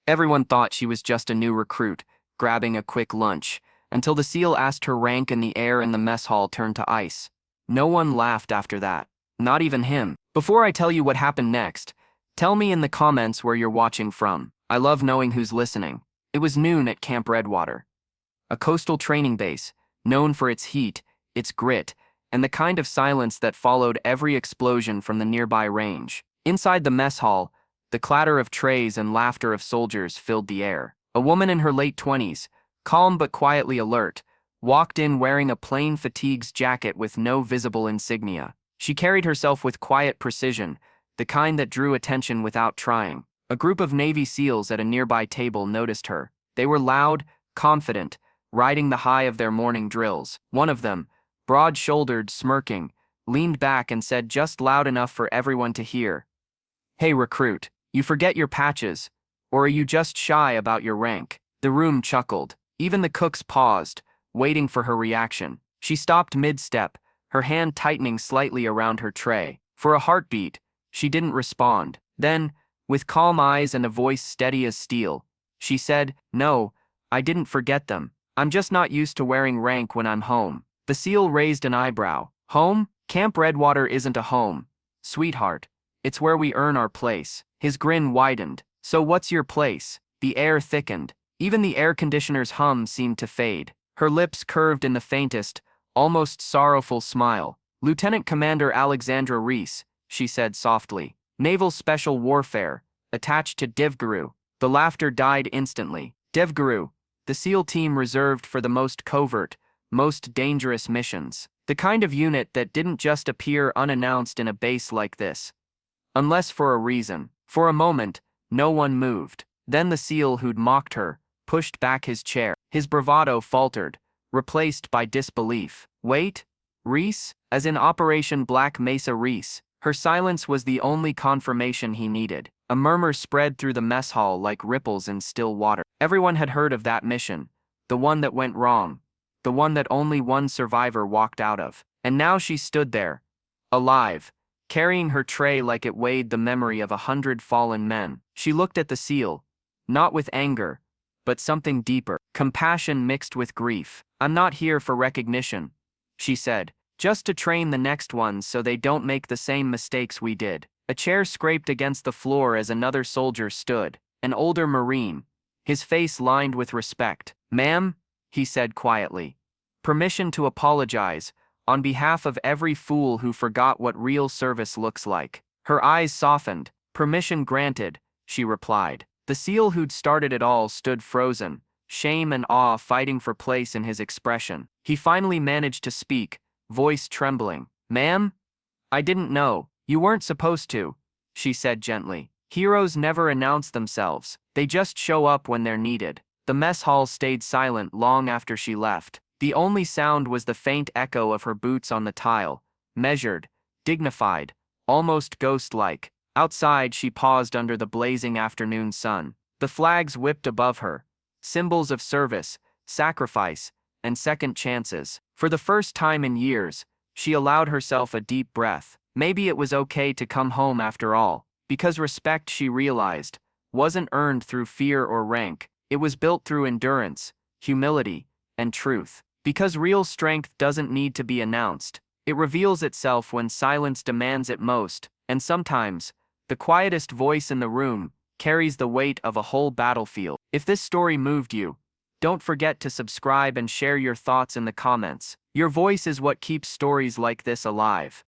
Everyone thought she was just a new recruit, grabbing a quick lunch, until the SEAL asked her rank and the air in the mess hall turned to ice. No one laughed after that. Not even him. Before I tell you what happened next, tell me in the comments where you're watching from. I love knowing who's listening. It was noon at Camp Redwater, a coastal training base, known for its heat, its grit, and the kind of silence that followed every explosion from the nearby range. Inside the mess hall, the clatter of trays and laughter of soldiers filled the air. A woman in her late 20s, calm but quietly alert, walked in wearing a plain fatigues jacket with no visible insignia. She carried herself with quiet precision, the kind that drew attention without trying. A group of Navy SEALs at a nearby table noticed her. They were loud, confident, riding the high of their morning drills. One of them, broad-shouldered, smirking, leaned back and said just loud enough for everyone to hear, "Hey recruit, you forget your patches, or are you just shy about your rank?" The room chuckled. Even the cooks paused, waiting for her reaction. She stopped mid-step, her hand tightening slightly around her tray. For a heartbeat, she didn't respond. Then, with calm eyes and a voice steady as steel, she said, "No, I didn't forget them. I'm just not used to wearing rank when I'm home." The SEAL raised an eyebrow. "Home? Camp Redwater isn't a home, sweetheart. It's where we earn our place." His grin widened. "So what's your place?" The air thickened. Even the air conditioner's hum seemed to fade. Her lips curved in the faintest, almost sorrowful smile. "Lieutenant Commander Alexandra Reese," she said softly. "Naval Special Warfare, attached to DivGuru." The laughter died instantly. DivGuru, the SEAL team reserved for the most covert, most dangerous missions. The kind of unit that didn't just appear unannounced in a base like this. Unless for a reason. For a moment, no one moved. Then the SEAL who'd mocked her pushed back his chair. His bravado faltered, replaced by disbelief. "Wait? Reese? As in Operation Black Mesa Reese?" Her silence was the only confirmation he needed. A murmur spread through the mess hall like ripples in still water. Everyone had heard of that mission, the one that went wrong, the one that only one survivor walked out of. And now she stood there, alive, carrying her tray like it weighed the memory of 100 fallen men. She looked at the SEAL, not with anger, but something deeper, compassion mixed with grief. "I'm not here for recognition," she said, "just to train the next ones so they don't make the same mistakes we did." A chair scraped against the floor as another soldier stood, an older Marine, his face lined with respect. "Ma'am," he said quietly, "permission to apologize, on behalf of every fool who forgot what real service looks like." Her eyes softened. "Permission granted," she replied. The SEAL who'd started it all stood frozen, shame and awe fighting for place in his expression. He finally managed to speak, voice trembling. "Ma'am? I didn't know. You weren't supposed to," she said gently. "Heroes never announce themselves. They just show up when they're needed." The mess hall stayed silent long after she left. The only sound was the faint echo of her boots on the tile, measured, dignified, almost ghost-like. Outside, she paused under the blazing afternoon sun. The flags whipped above her, symbols of service, sacrifice, and second chances. For the first time in years, she allowed herself a deep breath. Maybe it was okay to come home after all, because respect, she realized, wasn't earned through fear or rank. It was built through endurance, humility, and truth. Because real strength doesn't need to be announced. It reveals itself when silence demands it most, and sometimes, the quietest voice in the room carries the weight of a whole battlefield. If this story moved you, don't forget to subscribe and share your thoughts in the comments. Your voice is what keeps stories like this alive.